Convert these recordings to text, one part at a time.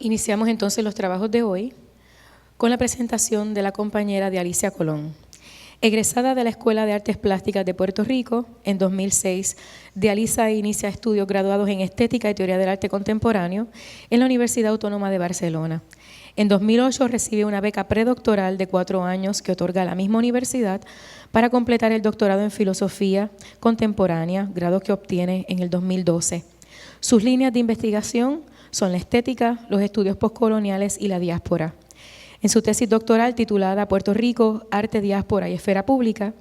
Iniciamos entonces los trabajos de hoy con la presentación de la compañera de Alicia Colón. Egresada de la Escuela de Artes Plásticas de Puerto Rico, en 2006, Dialisa inicia estudios graduados en Estética y Teoría del Arte Contemporáneo en la Universidad Autónoma de Barcelona. En 2008 recibe una beca predoctoral de 4 años que otorga la misma universidad para completar el doctorado en Filosofía Contemporánea, grado que obtiene en el 2012. Sus líneas de investigación son la estética, los estudios postcoloniales y la diáspora. En su tesis doctoral titulada Puerto Rico, Arte, Diáspora y Esfera Pública,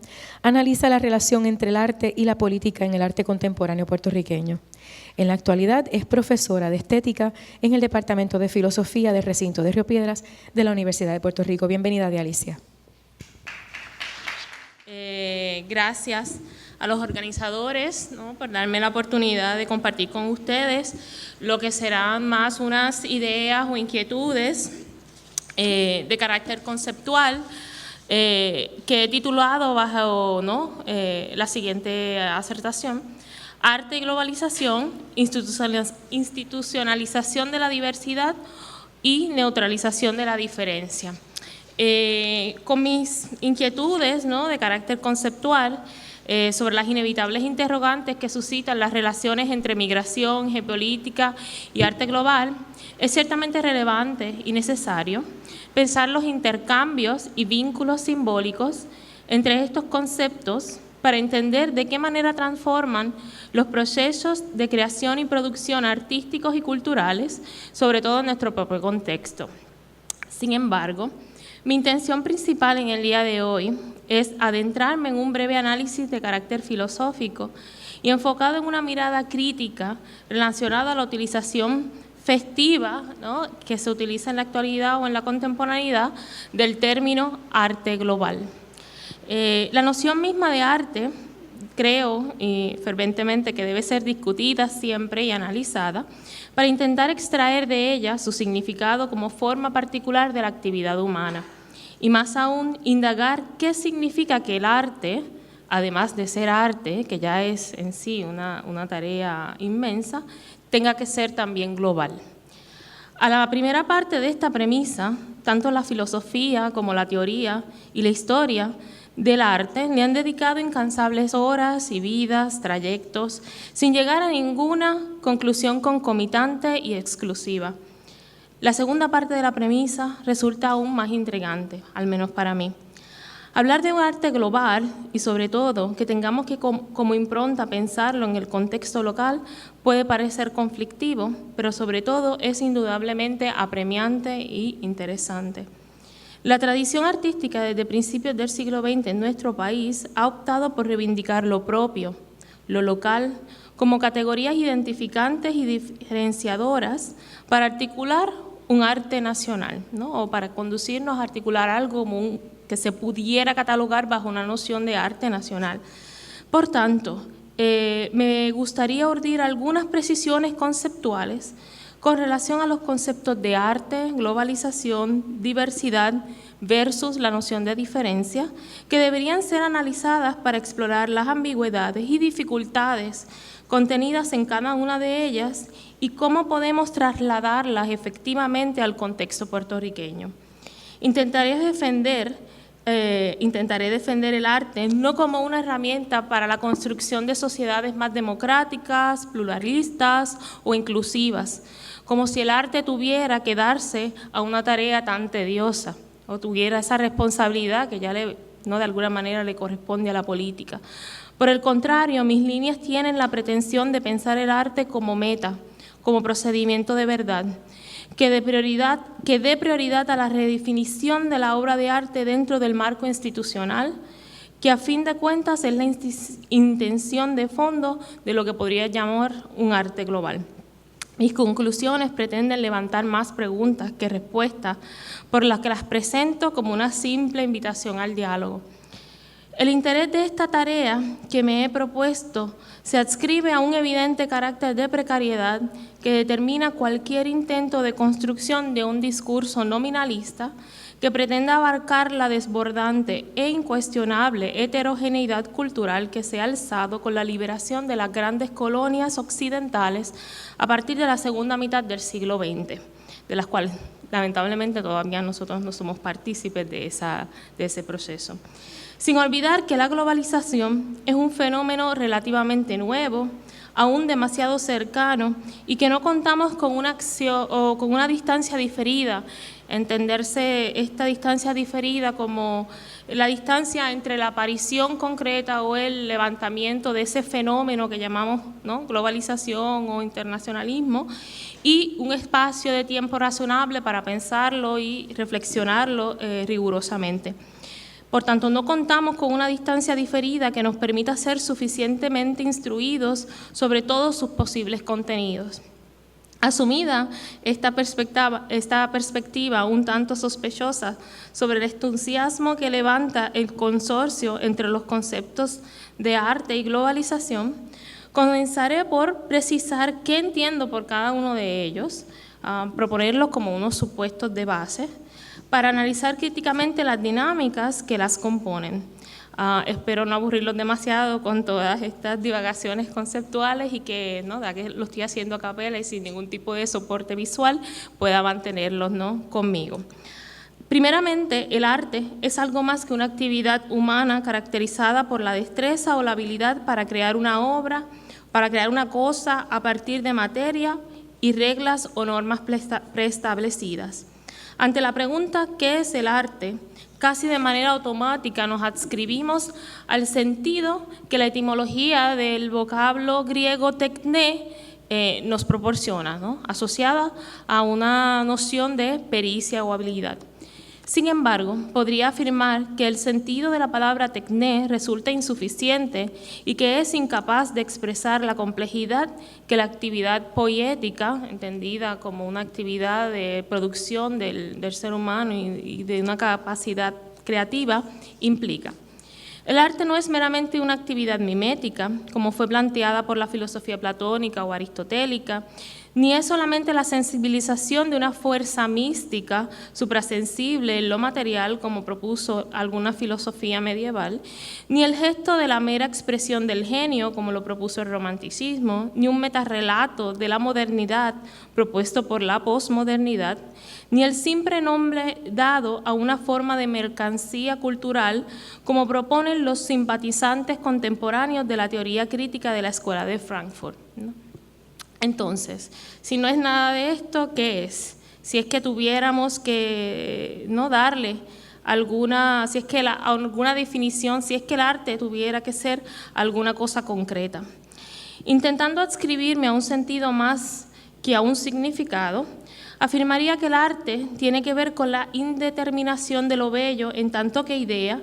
analiza la relación entre el arte y la política en el arte contemporáneo puertorriqueño. En la actualidad es profesora de estética en el Departamento de Filosofía del Recinto de Río Piedras de la Universidad de Puerto Rico. Bienvenida, Alicia. Gracias a los organizadores, ¿no?, por darme la oportunidad de compartir con ustedes lo que serán más unas ideas o inquietudes de carácter conceptual que he titulado bajo la siguiente acertación: Arte y globalización, institucionalización de la diversidad y neutralización de la diferencia. Con mis inquietudes, ¿no?, de carácter conceptual sobre las inevitables interrogantes que suscitan las relaciones entre migración, geopolítica y arte global, es ciertamente relevante y necesario pensar los intercambios y vínculos simbólicos entre estos conceptos para entender de qué manera transforman los procesos de creación y producción artísticos y culturales, sobre todo en nuestro propio contexto. Sin embargo, mi intención principal en el día de hoy es adentrarme en un breve análisis de carácter filosófico y enfocado en una mirada crítica relacionada a la utilización festiva, ¿no?, que se utiliza en la actualidad o en la contemporaneidad del término arte global. La noción misma de arte, creo ferventemente que debe ser discutida siempre y analizada para intentar extraer de ella su significado como forma particular de la actividad humana. Y más aún, indagar qué significa que el arte, además de ser arte, que ya es en sí una tarea inmensa, tenga que ser también global. A la primera parte de esta premisa, tanto la filosofía como la teoría y la historia del arte le han dedicado incansables horas y vidas, trayectos, sin llegar a ninguna conclusión concomitante y exclusiva. La segunda parte de la premisa resulta aún más intrigante, al menos para mí. Hablar de un arte global y sobre todo que tengamos que como impronta pensarlo en el contexto local puede parecer conflictivo, pero sobre todo es indudablemente apremiante y interesante. La tradición artística desde principios del siglo XX en nuestro país ha optado por reivindicar lo propio, lo local, como categorías identificantes y diferenciadoras para articular un arte nacional, ¿no?, o para conducirnos a articular algo como que se pudiera catalogar bajo una noción de arte nacional. Por tanto, me gustaría urdir algunas precisiones conceptuales con relación a los conceptos de arte, globalización, diversidad versus la noción de diferencia, que deberían ser analizadas para explorar las ambigüedades y dificultades contenidas en cada una de ellas y cómo podemos trasladarlas efectivamente al contexto puertorriqueño. Intentaré defender el arte no como una herramienta para la construcción de sociedades más democráticas, pluralistas o inclusivas, como si el arte tuviera que darse a una tarea tan tediosa o tuviera esa responsabilidad que ya de alguna manera le corresponde a la política. Por el contrario, mis líneas tienen la pretensión de pensar el arte como meta, como procedimiento de verdad, que dé prioridad a la redefinición de la obra de arte dentro del marco institucional, que a fin de cuentas es la intención de fondo de lo que podría llamar un arte global. Mis conclusiones pretenden levantar más preguntas que respuestas, por las que las presento como una simple invitación al diálogo. El interés de esta tarea que me he propuesto se adscribe a un evidente carácter de precariedad que determina cualquier intento de construcción de un discurso nominalista que pretenda abarcar la desbordante e incuestionable heterogeneidad cultural que se ha alzado con la liberación de las grandes colonias occidentales a partir de la segunda mitad del siglo XX. de las cuales lamentablemente todavía nosotros no somos partícipes de ese proceso. Sin olvidar que la globalización es un fenómeno relativamente nuevo, aún demasiado cercano, y que no contamos con una acción o con una distancia diferida. Entenderse esta distancia diferida como la distancia entre la aparición concreta o el levantamiento de ese fenómeno que llamamos, ¿no?, globalización o internacionalismo, y un espacio de tiempo razonable para pensarlo y reflexionarlo rigurosamente. Por tanto, no contamos con una distancia diferida que nos permita ser suficientemente instruidos sobre todos sus posibles contenidos. Asumida esta perspectiva un tanto sospechosa sobre el entusiasmo que levanta el consorcio entre los conceptos de arte y globalización, comenzaré por precisar qué entiendo por cada uno de ellos, proponerlos como unos supuestos de base, para analizar críticamente las dinámicas que las componen. Espero no aburrirlos demasiado con todas estas divagaciones conceptuales y que, ¿no?, ya que lo estoy haciendo a capela y sin ningún tipo de soporte visual, pueda mantenerlos, ¿no?, conmigo. Primeramente, el arte es algo más que una actividad humana caracterizada por la destreza o la habilidad para crear una obra, para crear una cosa a partir de materia y reglas o normas preestablecidas. Ante la pregunta ¿qué es el arte?, casi de manera automática nos adscribimos al sentido que la etimología del vocablo griego tekné nos proporciona, ¿no?, asociada a una noción de pericia o habilidad. Sin embargo, podría afirmar que el sentido de la palabra tekné resulta insuficiente y que es incapaz de expresar la complejidad que la actividad poética, entendida como una actividad de producción del ser humano y de una capacidad creativa, implica. El arte no es meramente una actividad mimética, como fue planteada por la filosofía platónica o aristotélica, ni es solamente la sensibilización de una fuerza mística suprasensible en lo material, como propuso alguna filosofía medieval, ni el gesto de la mera expresión del genio, como lo propuso el romanticismo, ni un metarrelato de la modernidad propuesto por la posmodernidad, ni el simple nombre dado a una forma de mercancía cultural, como proponen los simpatizantes contemporáneos de la teoría crítica de la Escuela de Frankfurt, ¿no? Entonces, si no es nada de esto, ¿qué es? Si es que tuviéramos que no darle alguna, si es que alguna definición, si es que el arte tuviera que ser alguna cosa concreta. Intentando adscribirme a un sentido más que a un significado, afirmaría que el arte tiene que ver con la indeterminación de lo bello en tanto que idea,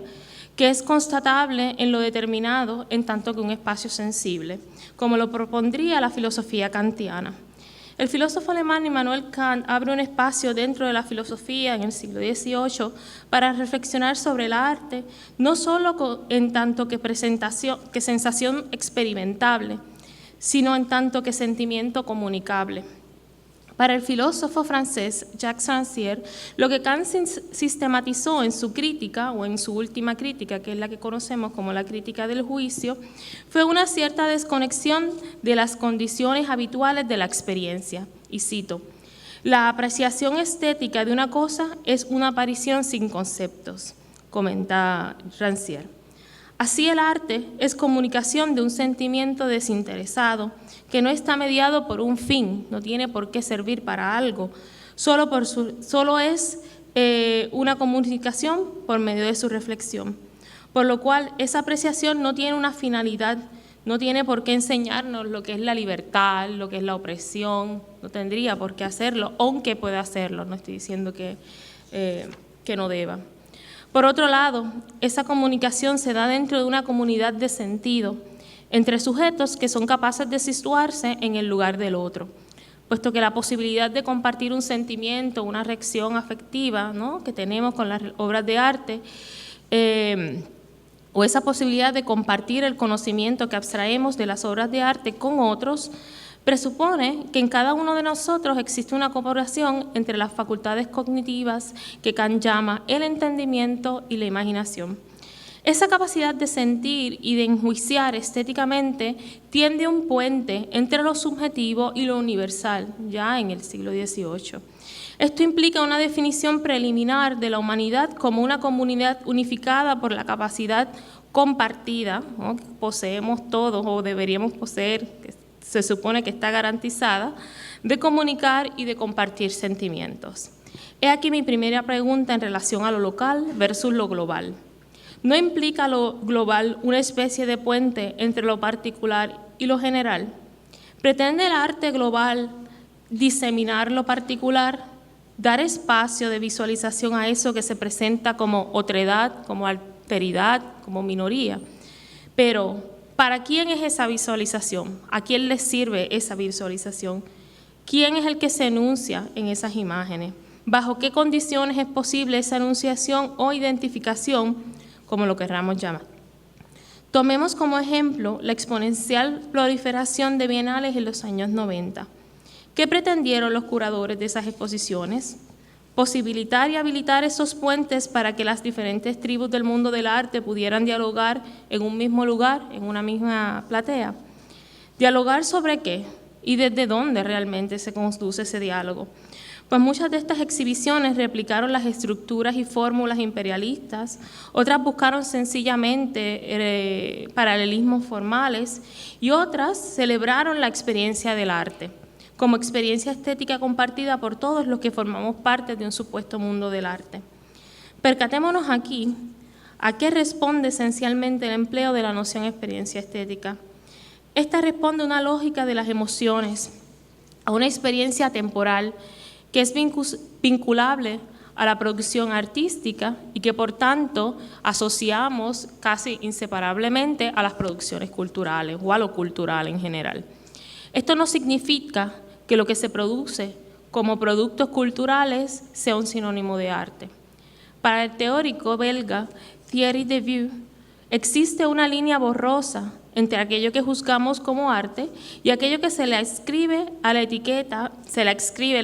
que es constatable en lo determinado en tanto que un espacio sensible, como lo propondría la filosofía kantiana. El filósofo alemán Immanuel Kant abre un espacio dentro de la filosofía en el siglo XVIII para reflexionar sobre el arte, no solo en tanto que sensación experimentable, sino en tanto que sentimiento comunicable. Para el filósofo francés Jacques Rancière, lo que Kant sistematizó en su crítica, o en su última crítica, que es la que conocemos como la crítica del juicio, fue una cierta desconexión de las condiciones habituales de la experiencia. Y cito, «La apreciación estética de una cosa es una aparición sin conceptos», comenta Rancière. Así el arte es comunicación de un sentimiento desinteresado que no está mediado por un fin, no tiene por qué servir para algo, solo es una comunicación por medio de su reflexión. Por lo cual esa apreciación no tiene una finalidad, no tiene por qué enseñarnos lo que es la libertad, lo que es la opresión, no tendría por qué hacerlo, aunque pueda hacerlo, no estoy diciendo que no deba. Por otro lado, esa comunicación se da dentro de una comunidad de sentido, entre sujetos que son capaces de situarse en el lugar del otro, puesto que la posibilidad de compartir un sentimiento, una reacción afectiva, ¿no?, que tenemos con las obras de arte, o esa posibilidad de compartir el conocimiento que abstraemos de las obras de arte con otros, presupone que en cada uno de nosotros existe una cooperación entre las facultades cognitivas que Kant llama el entendimiento y la imaginación. Esa capacidad de sentir y de enjuiciar estéticamente tiende un puente entre lo subjetivo y lo universal, ya en el siglo XVIII. Esto implica una definición preliminar de la humanidad como una comunidad unificada por la capacidad compartida, ¿no?, que poseemos todos o deberíamos poseer, que se supone que está garantizada, de comunicar y de compartir sentimientos. He aquí mi primera pregunta en relación a lo local versus lo global. ¿No implica lo global una especie de puente entre lo particular y lo general? ¿Pretende el arte global diseminar lo particular, dar espacio de visualización a eso que se presenta como otredad, como alteridad, como minoría? Pero, ¿para quién es esa visualización? ¿A quién le sirve esa visualización? ¿Quién es el que se enuncia en esas imágenes? ¿Bajo qué condiciones es posible esa enunciación o identificación, como lo querramos llamar? Tomemos como ejemplo la exponencial proliferación de bienales en los años 90. ¿Qué pretendieron los curadores de esas exposiciones? Posibilitar y habilitar esos puentes para que las diferentes tribus del mundo del arte pudieran dialogar en un mismo lugar, en una misma platea. ¿Dialogar sobre qué? ¿Y desde dónde realmente se conduce ese diálogo? Pues muchas de estas exhibiciones replicaron las estructuras y fórmulas imperialistas, otras buscaron sencillamente paralelismos formales y otras celebraron la experiencia del arte como experiencia estética compartida por todos los que formamos parte de un supuesto mundo del arte. Percatémonos aquí a qué responde esencialmente el empleo de la noción experiencia estética. Esta responde a una lógica de las emociones, a una experiencia temporal que es vinculable a la producción artística y que por tanto asociamos casi inseparablemente a las producciones culturales o a lo cultural en general. Esto no significa que lo que se produce como productos culturales sea un sinónimo de arte. Para el teórico belga Thierry Devieux, existe una línea borrosa entre aquello que juzgamos como arte y aquello que se le escribe la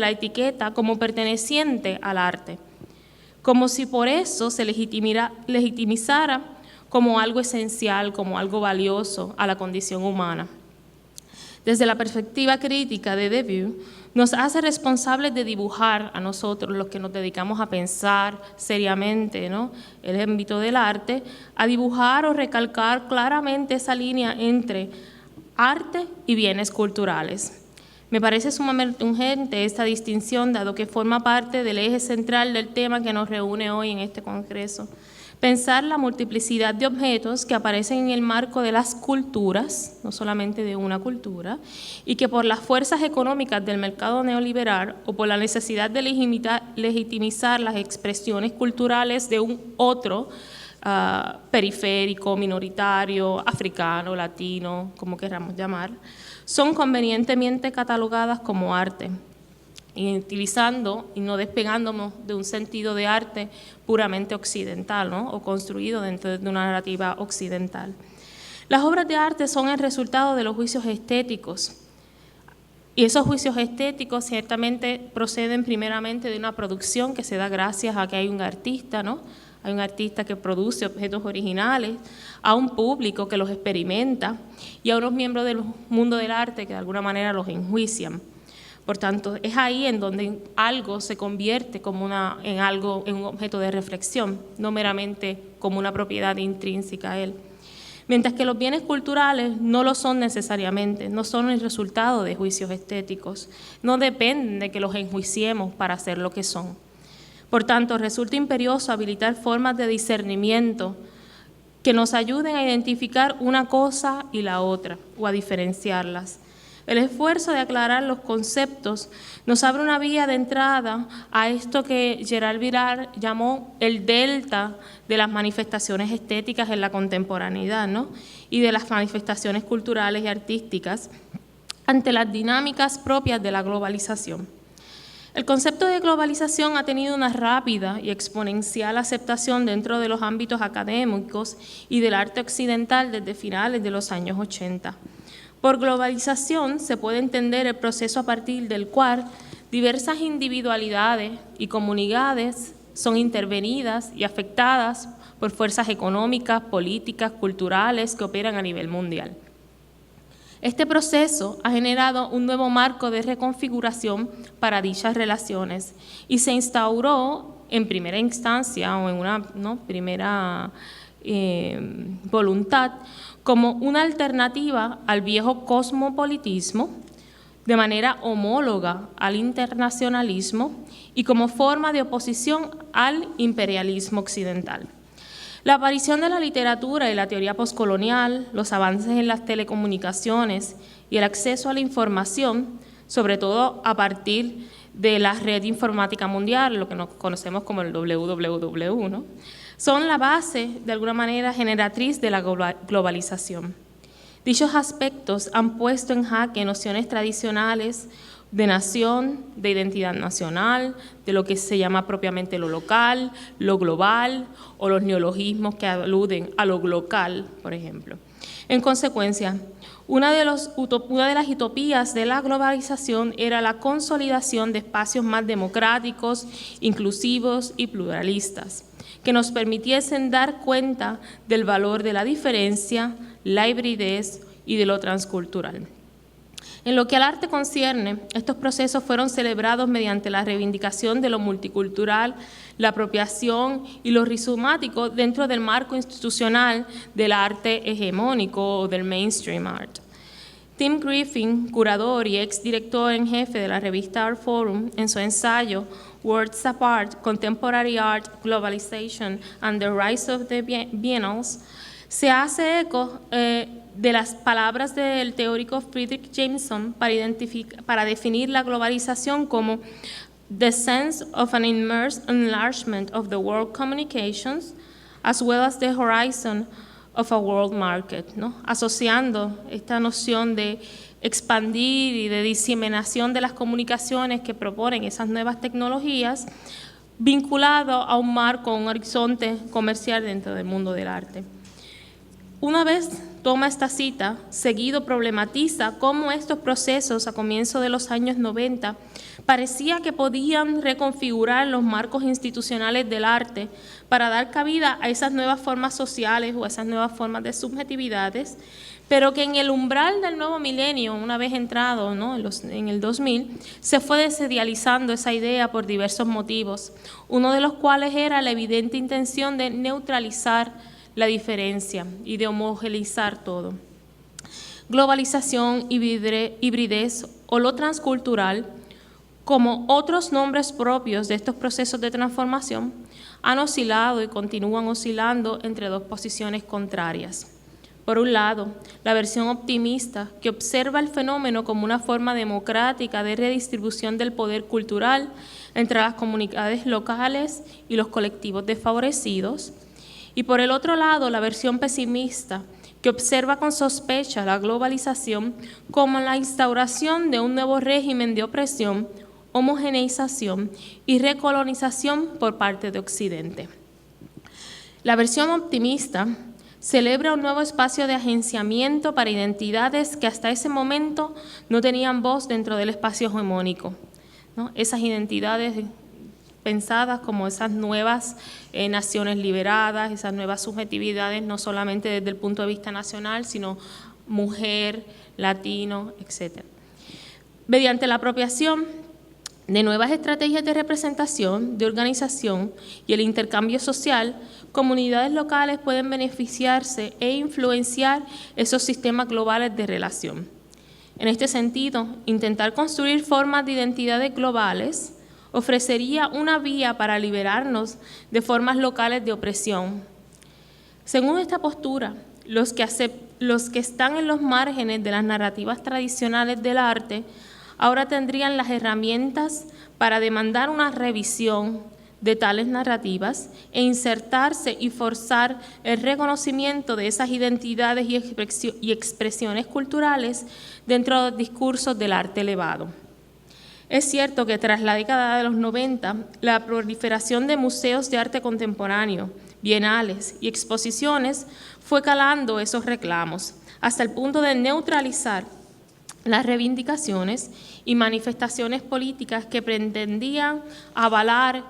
etiqueta como perteneciente al arte, como si por eso se legitimizara como algo esencial, como algo valioso a la condición humana. Desde la perspectiva crítica de Devieux, nos hace responsables de dibujar a nosotros, los que nos dedicamos a pensar seriamente, ¿no?, el ámbito del arte, a dibujar o recalcar claramente esa línea entre arte y bienes culturales. Me parece sumamente urgente esta distinción, dado que forma parte del eje central del tema que nos reúne hoy en este congreso. Pensar la multiplicidad de objetos que aparecen en el marco de las culturas, no solamente de una cultura, y que por las fuerzas económicas del mercado neoliberal o por la necesidad de legitimizar las expresiones culturales de un otro periférico, minoritario, africano, latino, como queramos llamar, son convenientemente catalogadas como arte, y utilizando y no despegándonos de un sentido de arte puramente occidental, ¿no?, o construido dentro de una narrativa occidental. Las obras de arte son el resultado de los juicios estéticos, y esos juicios estéticos ciertamente proceden primeramente de una producción que se da gracias a que hay un artista, ¿no? Hay un artista que produce objetos originales, a un público que los experimenta y a unos miembros del mundo del arte que de alguna manera los enjuician. Por tanto, es ahí en donde algo se convierte en un objeto de reflexión, no meramente como una propiedad intrínseca a él. Mientras que los bienes culturales no lo son necesariamente, no son el resultado de juicios estéticos, no dependen de que los enjuiciemos para ser lo que son. Por tanto, resulta imperioso habilitar formas de discernimiento que nos ayuden a identificar una cosa y la otra, o a diferenciarlas. El esfuerzo de aclarar los conceptos nos abre una vía de entrada a esto que Gerald Virar llamó el delta de las manifestaciones estéticas en la contemporaneidad, ¿no?, y de las manifestaciones culturales y artísticas ante las dinámicas propias de la globalización. El concepto de globalización ha tenido una rápida y exponencial aceptación dentro de los ámbitos académicos y del arte occidental desde finales de los años 80. Por globalización se puede entender el proceso a partir del cual diversas individualidades y comunidades son intervenidas y afectadas por fuerzas económicas, políticas, culturales que operan a nivel mundial. Este proceso ha generado un nuevo marco de reconfiguración para dichas relaciones y se instauró en primera instancia o en una primera voluntad como una alternativa al viejo cosmopolitismo, de manera homóloga al internacionalismo y como forma de oposición al imperialismo occidental. La aparición de la literatura y la teoría postcolonial, los avances en las telecomunicaciones y el acceso a la información, sobre todo a partir de la red informática mundial, lo que nos conocemos como el WWW, ¿no?, son la base, de alguna manera, generatriz de la globalización. Dichos aspectos han puesto en jaque nociones tradicionales de nación, de identidad nacional, de lo que se llama propiamente lo local, lo global o los neologismos que aluden a lo glocal, por ejemplo. En consecuencia, una de las utopías de la globalización era la consolidación de espacios más democráticos, inclusivos y pluralistas, que nos permitiesen dar cuenta del valor de la diferencia, la hibridez y de lo transcultural. En lo que al arte concierne, estos procesos fueron celebrados mediante la reivindicación de lo multicultural, la apropiación y lo rizomático dentro del marco institucional del arte hegemónico o del mainstream art. Tim Griffin, curador y exdirector en jefe de la revista Art Forum, en su ensayo Worlds Apart, Contemporary Art, Globalization and the Rise of the Biennales, se hace eco de las palabras del teórico Fredric Jameson para definir la globalización como the sense of an immersed enlargement of the world communications as well as the horizon of a world market, ¿no?, asociando esta noción de expandir y de diseminación de las comunicaciones que proponen esas nuevas tecnologías vinculado a un marco, un horizonte comercial dentro del mundo del arte. Una vez toma esta cita, seguido problematiza cómo estos procesos a comienzos de los años 90 parecía que podían reconfigurar los marcos institucionales del arte para dar cabida a esas nuevas formas sociales o a esas nuevas formas de subjetividades, pero que en el umbral del nuevo milenio, una vez entrado, ¿no?, en el 2000, se fue desedializando esa idea por diversos motivos, uno de los cuales era la evidente intención de neutralizar la diferencia y de homogeneizar todo. Globalización, hibridez o lo transcultural, como otros nombres propios de estos procesos de transformación, han oscilado y continúan oscilando entre dos posiciones contrarias. Por un lado, la versión optimista, que observa el fenómeno como una forma democrática de redistribución del poder cultural entre las comunidades locales y los colectivos desfavorecidos. Y por el otro lado, la versión pesimista, que observa con sospecha la globalización como la instauración de un nuevo régimen de opresión, homogeneización y recolonización por parte de Occidente. La versión optimista celebra un nuevo espacio de agenciamiento para identidades que hasta ese momento no tenían voz dentro del espacio hegemónico, ¿no? Esas identidades pensadas como esas nuevas naciones liberadas, esas nuevas subjetividades, no solamente desde el punto de vista nacional, sino mujer, latino, etc. Mediante la apropiación de nuevas estrategias de representación, de organización y el intercambio social, comunidades locales pueden beneficiarse e influenciar esos sistemas globales de relación. En este sentido, intentar construir formas de identidades globales ofrecería una vía para liberarnos de formas locales de opresión. Según esta postura, los que están en los márgenes de las narrativas tradicionales del arte ahora tendrían las herramientas para demandar una revisión de tales narrativas e insertarse y forzar el reconocimiento de esas identidades y expresiones culturales dentro de los discursos del arte elevado. Es cierto que tras la década de los 90, la proliferación de museos de arte contemporáneo, bienales y exposiciones fue calando esos reclamos, hasta el punto de neutralizar las reivindicaciones y manifestaciones políticas que pretendían avalar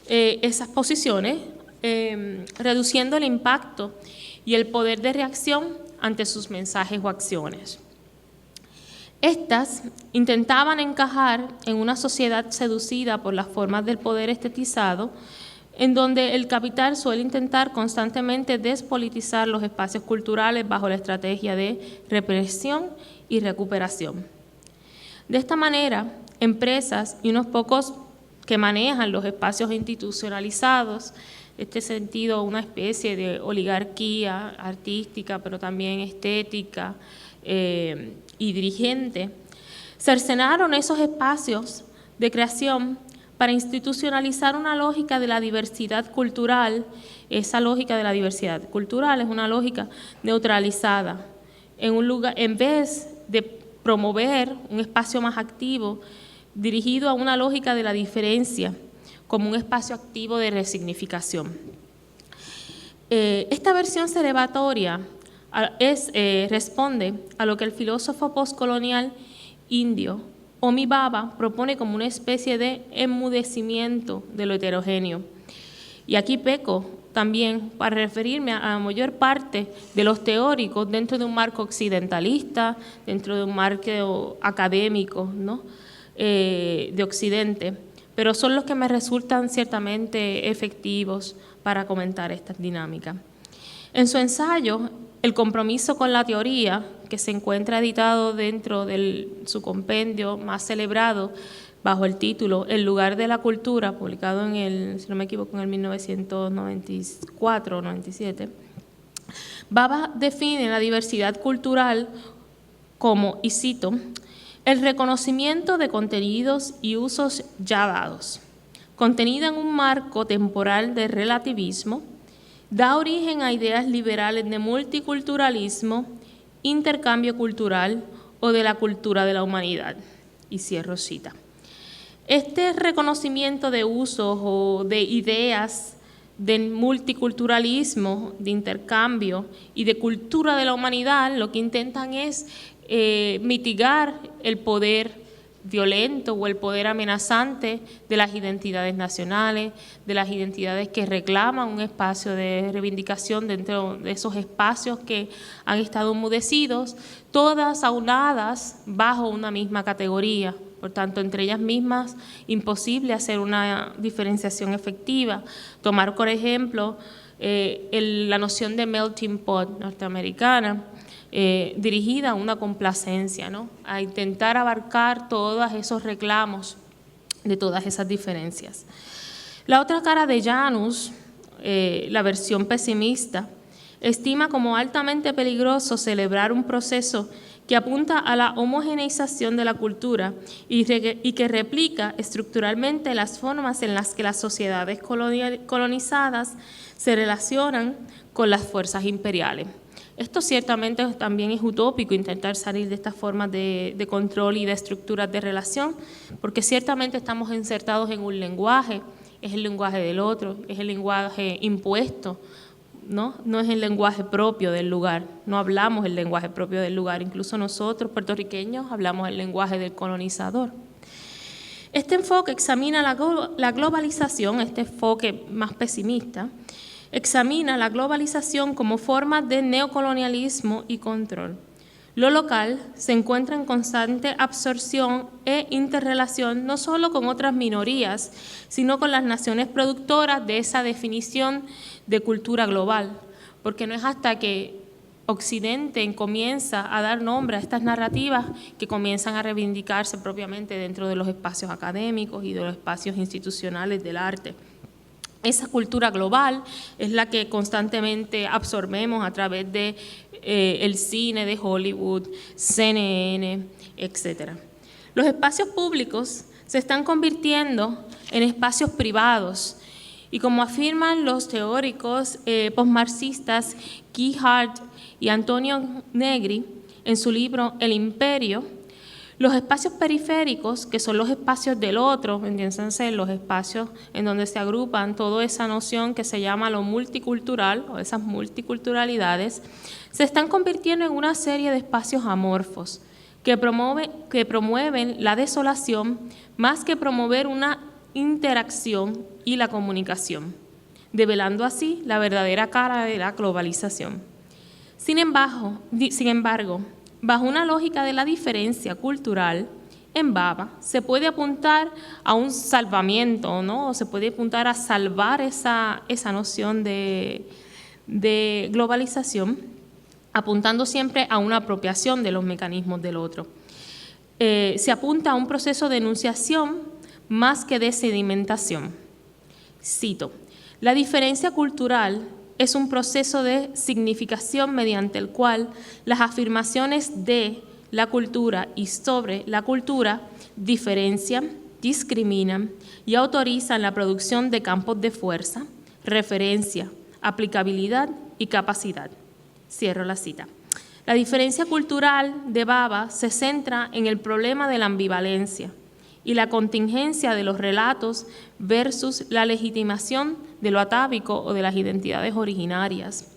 esas posiciones, reduciendo el impacto y el poder de reacción ante sus mensajes o acciones. Estas intentaban encajar en una sociedad seducida por las formas del poder estetizado, en donde el capital suele intentar constantemente despolitizar los espacios culturales bajo la estrategia de represión y recuperación. De esta manera, empresas y unos pocos que manejan los espacios institucionalizados, en este sentido una especie de oligarquía artística, pero también estética y dirigente, cercenaron esos espacios de creación para institucionalizar una lógica de la diversidad cultural. Esa lógica de la diversidad cultural es una lógica neutralizada. En vez de promover un espacio más activo, dirigido a una lógica de la diferencia, como un espacio activo de resignificación. Esta versión celebratoria responde a lo que el filósofo postcolonial indio Homi Bhabha propone como una especie de enmudecimiento de lo heterogéneo. Y aquí peco también para referirme a la mayor parte de los teóricos dentro de un marco occidentalista, dentro de un marco académico, ¿no? De Occidente, pero son los que me resultan ciertamente efectivos para comentar estas dinámicas. En su ensayo, El compromiso con la teoría, que se encuentra editado dentro de su compendio más celebrado bajo el título El lugar de la cultura, publicado si no me equivoco, en el 1994 o 97, Bhabha define la diversidad cultural como, y cito, el reconocimiento de contenidos y usos ya dados, contenida en un marco temporal de relativismo, da origen a ideas liberales de multiculturalismo, intercambio cultural o de la cultura de la humanidad. Y cierro cita. Este reconocimiento de usos o de ideas de multiculturalismo, de intercambio y de cultura de la humanidad, lo que intentan es mitigar el poder violento o el poder amenazante de las identidades nacionales, de las identidades que reclaman un espacio de reivindicación dentro de esos espacios que han estado enmudecidos, todas aunadas bajo una misma categoría. Por tanto, entre ellas mismas, imposible hacer una diferenciación efectiva. Tomar, por ejemplo, la noción de melting pot norteamericana, dirigida a una complacencia, ¿no? A intentar abarcar todos esos reclamos de todas esas diferencias. La otra cara de Janus, la versión pesimista, estima como altamente peligroso celebrar un proceso que apunta a la homogeneización de la cultura y que replica estructuralmente las formas en las que las sociedades colonizadas se relacionan con las fuerzas imperiales. Esto ciertamente también es utópico, intentar salir de estas formas de control y de estructuras de relación, porque ciertamente estamos insertados en un lenguaje, es el lenguaje del otro, es el lenguaje impuesto, ¿no? No es el lenguaje propio del lugar, no hablamos el lenguaje propio del lugar, incluso nosotros puertorriqueños hablamos el lenguaje del colonizador. Este enfoque examina la globalización, este enfoque más pesimista, examina la globalización como forma de neocolonialismo y control. Lo local se encuentra en constante absorción e interrelación no solo con otras minorías, sino con las naciones productoras de esa definición de cultura global, porque no es hasta que Occidente comienza a dar nombre a estas narrativas que comienzan a reivindicarse propiamente dentro de los espacios académicos y de los espacios institucionales del arte. Esa cultura global es la que constantemente absorbemos a través de el cine de Hollywood, CNN, etc. Los espacios públicos se están convirtiendo en espacios privados y como afirman los teóricos postmarxistas Guy Hart y Antonio Negri en su libro El Imperio, los espacios periféricos, que son los espacios del otro, entiéndanse, los espacios en donde se agrupan toda esa noción que se llama lo multicultural o esas multiculturalidades, se están convirtiendo en una serie de espacios amorfos que promueven la desolación más que promover una interacción y la comunicación, develando así la verdadera cara de la globalización. Sin embargo, bajo una lógica de la diferencia cultural, en Baba se puede apuntar a un salvamiento, ¿no? O se puede apuntar a salvar esa noción de globalización, apuntando siempre a una apropiación de los mecanismos del otro. Se apunta a un proceso de enunciación más que de sedimentación. Cito: la diferencia cultural es un proceso de significación mediante el cual las afirmaciones de la cultura y sobre la cultura diferencian, discriminan y autorizan la producción de campos de fuerza, referencia, aplicabilidad y capacidad. Cierro la cita. La diferencia cultural de Baba se centra en el problema de la ambivalencia y la contingencia de los relatos versus la legitimación de lo atávico o de las identidades originarias.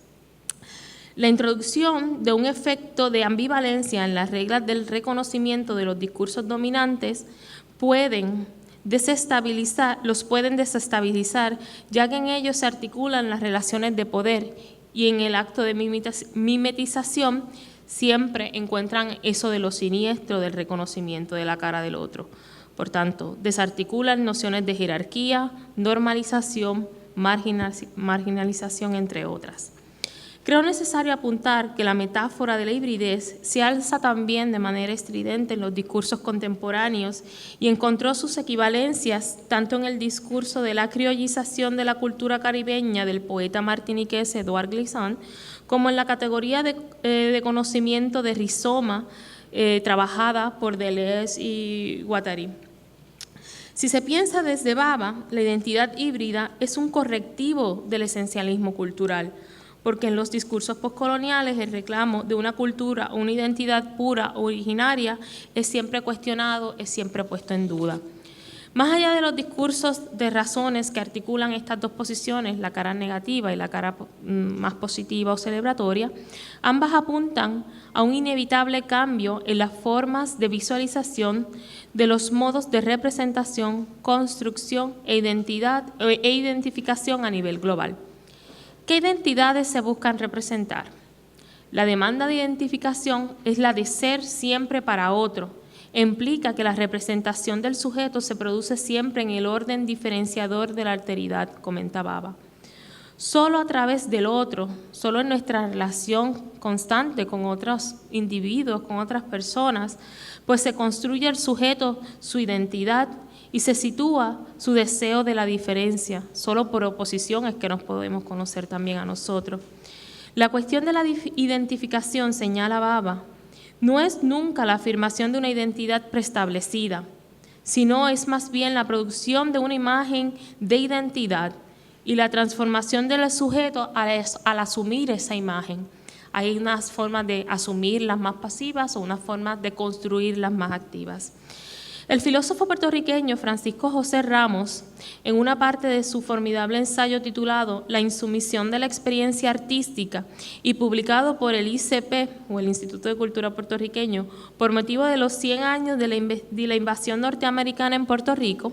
La introducción de un efecto de ambivalencia en las reglas del reconocimiento de los discursos dominantes los pueden desestabilizar, ya que en ellos se articulan las relaciones de poder y en el acto de mimetización siempre encuentran eso de lo siniestro del reconocimiento de la cara del otro. Por tanto, desarticulan nociones de jerarquía, normalización, marginalización, entre otras. Creo necesario apuntar que la metáfora de la hibridez se alza también de manera estridente en los discursos contemporáneos y encontró sus equivalencias tanto en el discurso de la criollización de la cultura caribeña del poeta martiniqués Edouard Glissant, como en la categoría de conocimiento de rizoma trabajada por Deleuze y Guattari. Si se piensa desde Baba, la identidad híbrida es un correctivo del esencialismo cultural, porque en los discursos postcoloniales el reclamo de una cultura o una identidad pura o originaria es siempre cuestionado, es siempre puesto en duda. Más allá de los discursos de razones que articulan estas dos posiciones, la cara negativa y la cara más positiva o celebratoria, ambas apuntan a un inevitable cambio en las formas de visualización de los modos de representación, construcción e identificación a nivel global. ¿Qué identidades se buscan representar? La demanda de identificación es la de ser siempre para otro. Implica que la representación del sujeto se produce siempre en el orden diferenciador de la alteridad, comenta Baba. Solo a través del otro, solo en nuestra relación constante con otros individuos, con otras personas, pues se construye el sujeto, su identidad, y se sitúa su deseo de la diferencia. Solo por oposición es que nos podemos conocer también a nosotros. La cuestión de la identificación, señala Baba, no es nunca la afirmación de una identidad preestablecida, sino es más bien la producción de una imagen de identidad y la transformación del sujeto al asumir esa imagen. Hay unas formas de asumirlas más pasivas o unas formas de construirlas más activas. El filósofo puertorriqueño Francisco José Ramos, en una parte de su formidable ensayo titulado La insumisión de la experiencia artística y publicado por el ICP, o el Instituto de Cultura Puertorriqueño, por motivo de los 100 años de la invasión norteamericana en Puerto Rico,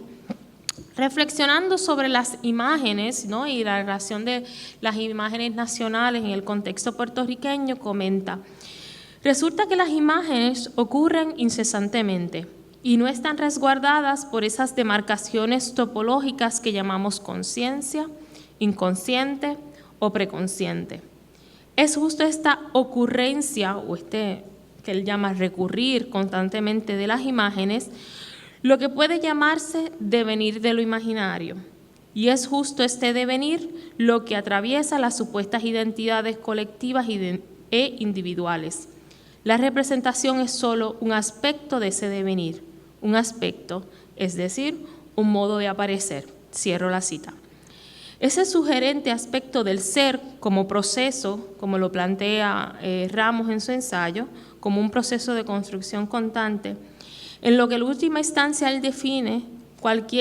reflexionando sobre las imágenes, ¿no?, y la relación de las imágenes nacionales en el contexto puertorriqueño, comenta: resulta que las imágenes ocurren incesantemente y no están resguardadas por esas demarcaciones topológicas que llamamos conciencia, inconsciente o preconsciente. Es justo esta ocurrencia, o que él llama recurrir constantemente de las imágenes, lo que puede llamarse devenir de lo imaginario. Y es justo este devenir lo que atraviesa las supuestas identidades colectivas e individuales. La representación es solo un aspecto de ese devenir. Un aspecto, es decir, un modo de aparecer. Cierro la cita. Ese sugerente aspecto del ser como proceso, como lo plantea Ramos en su ensayo, como un proceso de construcción constante, en lo que en última instancia él define,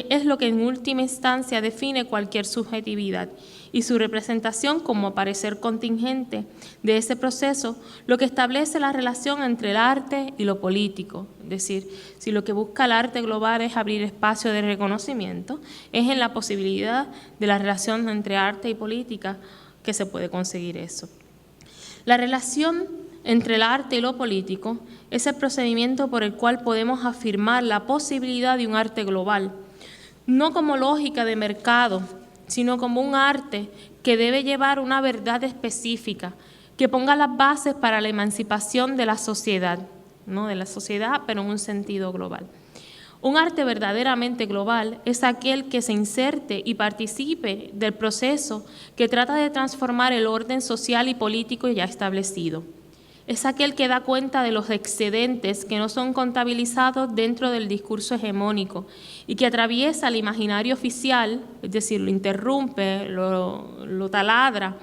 es lo que en última instancia define cualquier subjetividad, y su representación como aparecer contingente de ese proceso, lo que establece la relación entre el arte y lo político. Es decir, si lo que busca el arte global es abrir espacio de reconocimiento, es en la posibilidad de la relación entre arte y política que se puede conseguir eso. La relación entre el arte y lo político es el procedimiento por el cual podemos afirmar la posibilidad de un arte global, no como lógica de mercado, sino como un arte que debe llevar una verdad específica, que ponga las bases para la emancipación de la sociedad, ¿no? De la sociedad, pero en un sentido global. Un arte verdaderamente global es aquel que se inserte y participe del proceso que trata de transformar el orden social y político ya establecido. Es aquel que da cuenta de los excedentes que no son contabilizados dentro del discurso hegemónico y que atraviesa el imaginario oficial, es decir, lo interrumpe, lo taladra,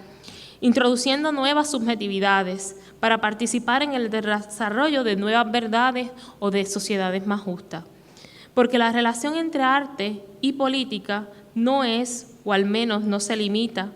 introduciendo nuevas subjetividades para participar en el desarrollo de nuevas verdades o de sociedades más justas. Porque la relación entre arte y política no es, o al menos no se limita,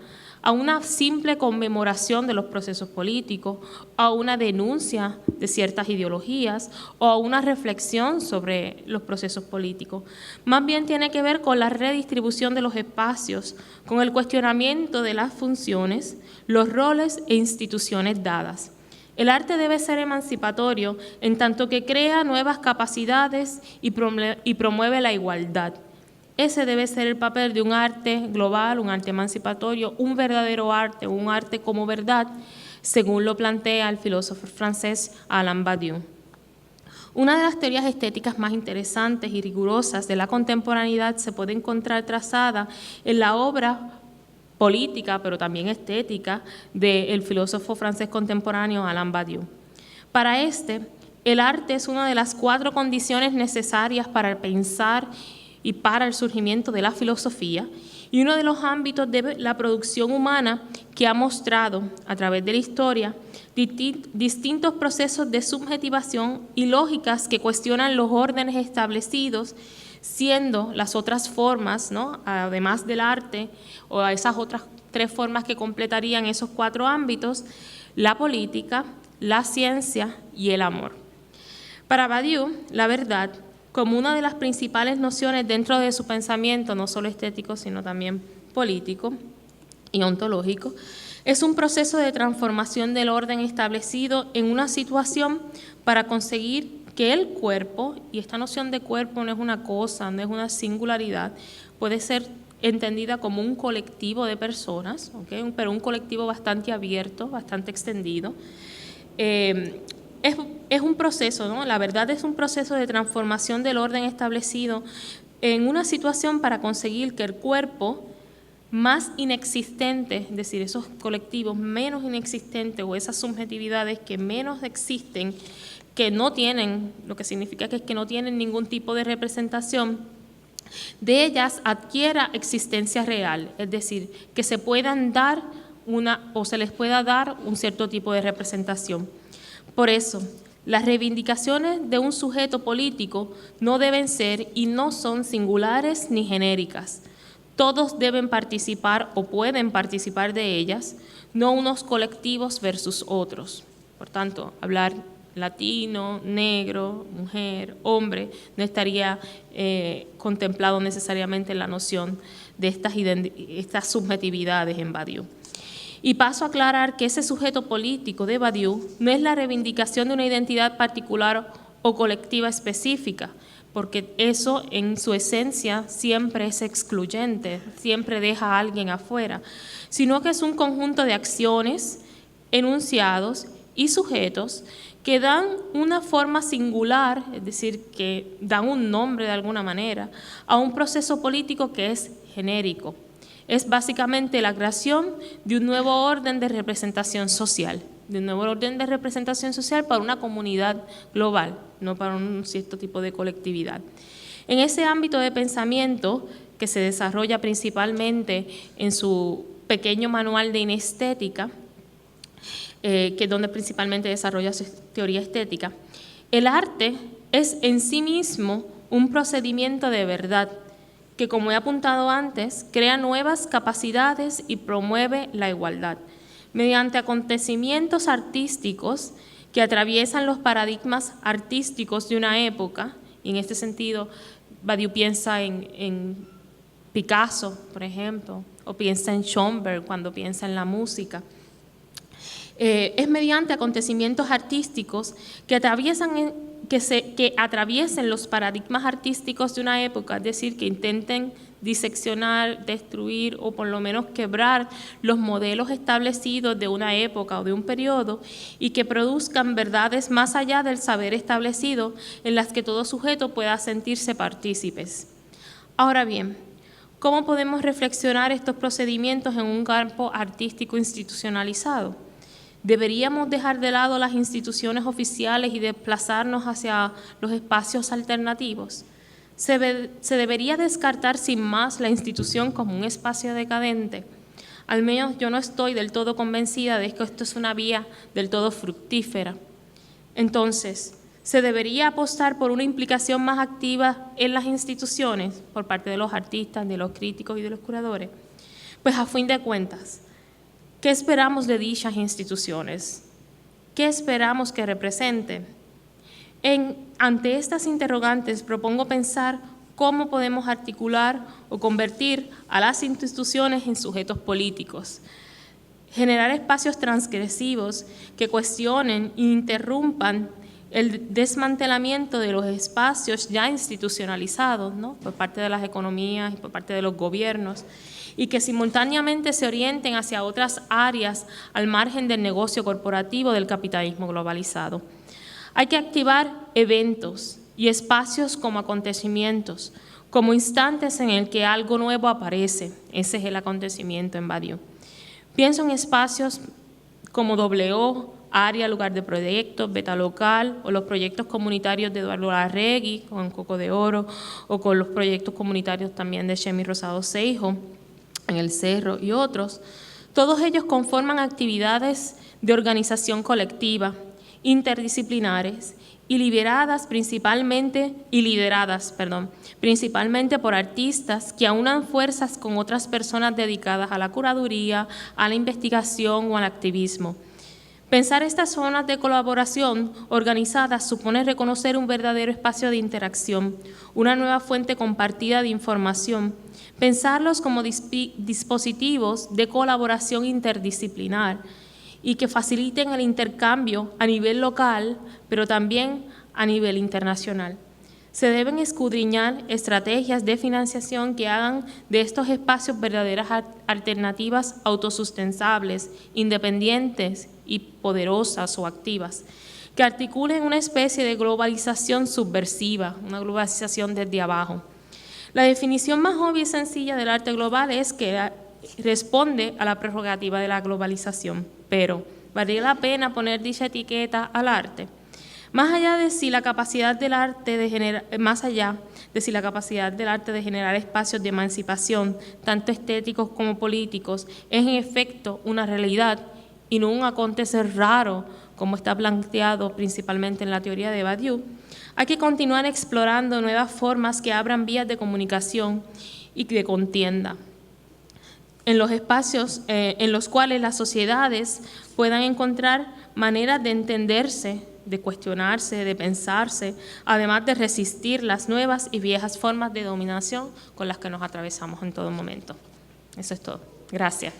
a una simple conmemoración de los procesos políticos, a una denuncia de ciertas ideologías o a una reflexión sobre los procesos políticos. Más bien tiene que ver con la redistribución de los espacios, con el cuestionamiento de las funciones, los roles e instituciones dadas. El arte debe ser emancipatorio en tanto que crea nuevas capacidades y promueve la igualdad. Ese debe ser el papel de un arte global, un arte emancipatorio, un verdadero arte, un arte como verdad, según lo plantea el filósofo francés Alain Badiou. Una de las teorías estéticas más interesantes y rigurosas de la contemporaneidad se puede encontrar trazada en la obra política, pero también estética, del filósofo francés contemporáneo Alain Badiou. Para el arte es una de las 4 condiciones necesarias para pensar y para el surgimiento de la filosofía, y uno de los ámbitos de la producción humana que ha mostrado a través de la historia distintos procesos de subjetivación y lógicas que cuestionan los órdenes establecidos, siendo las otras formas, ¿no?, además del arte, o esas otras 3 formas que completarían esos 4 ámbitos, la política, la ciencia y el amor. Para Badiou, la verdad, como una de las principales nociones dentro de su pensamiento, no solo estético, sino también político y ontológico, es un proceso de transformación del orden establecido en una situación para conseguir que el cuerpo, y esta noción de cuerpo no es una cosa, no es una singularidad, puede ser entendida como un colectivo de personas, ¿okay?, pero un colectivo bastante abierto, bastante extendido. Es un proceso, ¿no? La verdad es un proceso de transformación del orden establecido en una situación para conseguir que el cuerpo más inexistente, es decir, esos colectivos menos inexistentes o esas subjetividades que menos existen, que no tienen, lo que significa que es que no tienen ningún tipo de representación, de ellas adquiera existencia real, es decir, que se puedan dar o se les pueda dar un cierto tipo de representación. Por eso, las reivindicaciones de un sujeto político no deben ser y no son singulares ni genéricas. Todos deben participar o pueden participar de ellas, no unos colectivos versus otros. Por tanto, hablar latino, negro, mujer, hombre, no estaría contemplado necesariamente en la noción de estas subjetividades en Badiou. Y paso a aclarar que ese sujeto político de Badiou no es la reivindicación de una identidad particular o colectiva específica, porque eso en su esencia siempre es excluyente, siempre deja a alguien afuera, sino que es un conjunto de acciones, enunciados y sujetos que dan una forma singular, es decir, que dan un nombre de alguna manera, a un proceso político que es genérico. Es básicamente la creación de un nuevo orden de representación social, para una comunidad global, no para un cierto tipo de colectividad. En ese ámbito de pensamiento, que se desarrolla principalmente en su pequeño manual de inestética, que es donde principalmente desarrolla su teoría estética, el arte es en sí mismo un procedimiento de verdad, que, como he apuntado antes, crea nuevas capacidades y promueve la igualdad, mediante acontecimientos artísticos que atraviesan los paradigmas artísticos de una época, y en este sentido Badiou piensa en Picasso, por ejemplo, o piensa en Schoenberg cuando piensa en la música. es mediante acontecimientos artísticos que atraviesen los paradigmas artísticos de una época, es decir, que intenten diseccionar, destruir o por lo menos quebrar los modelos establecidos de una época o de un periodo y que produzcan verdades más allá del saber establecido en las que todo sujeto pueda sentirse partícipes. Ahora bien, ¿cómo podemos reflexionar estos procedimientos en un campo artístico institucionalizado? ¿Deberíamos dejar de lado las instituciones oficiales y desplazarnos hacia los espacios alternativos? ¿Se debería descartar sin más la institución como un espacio decadente? Al menos yo no estoy del todo convencida de que esto es una vía del todo fructífera. Entonces, ¿se debería apostar por una implicación más activa en las instituciones por parte de los artistas, de los críticos y de los curadores? Pues a fin de cuentas, ¿qué esperamos de dichas instituciones? ¿Qué esperamos que representen? Ante estas interrogantes propongo pensar cómo podemos articular o convertir a las instituciones en sujetos políticos, generar espacios transgresivos que cuestionen e interrumpan el desmantelamiento de los espacios ya institucionalizados, ¿no?, por parte de las economías y por parte de los gobiernos, y que simultáneamente se orienten hacia otras áreas al margen del negocio corporativo del capitalismo globalizado. Hay que activar eventos y espacios como acontecimientos, como instantes en el que algo nuevo aparece. Ese es el acontecimiento en Badiou. Pienso en espacios como WO, área, lugar de proyectos, beta local, o los proyectos comunitarios de Eduardo Larregui con Coco de Oro, o con los proyectos comunitarios también de Chemi Rosado Seijo en el Cerro y otros. Todos ellos conforman actividades de organización colectiva, interdisciplinares y lideradas principalmente por artistas que aunan fuerzas con otras personas dedicadas a la curaduría, a la investigación o al activismo. Pensar estas zonas de colaboración organizadas supone reconocer un verdadero espacio de interacción, una nueva fuente compartida de información, pensarlos como dispositivos de colaboración interdisciplinar y que faciliten el intercambio a nivel local, pero también a nivel internacional. Se deben escudriñar estrategias de financiación que hagan de estos espacios verdaderas alternativas autosustentables, independientes y poderosas o activas, que articulen una especie de globalización subversiva, una globalización desde abajo. La definición más obvia y sencilla del arte global es que responde a la prerrogativa de la globalización, pero ¿valdría la pena poner dicha etiqueta al arte? Más allá de si la capacidad del arte de generar espacios de emancipación, tanto estéticos como políticos, es en efecto una realidad y no un acontecer raro, como está planteado principalmente en la teoría de Badiou, hay que continuar explorando nuevas formas que abran vías de comunicación y de contienda, en los espacios en los cuales las sociedades puedan encontrar maneras de entenderse, de cuestionarse, de pensarse, además de resistir las nuevas y viejas formas de dominación con las que nos atravesamos en todo momento. Eso es todo. Gracias.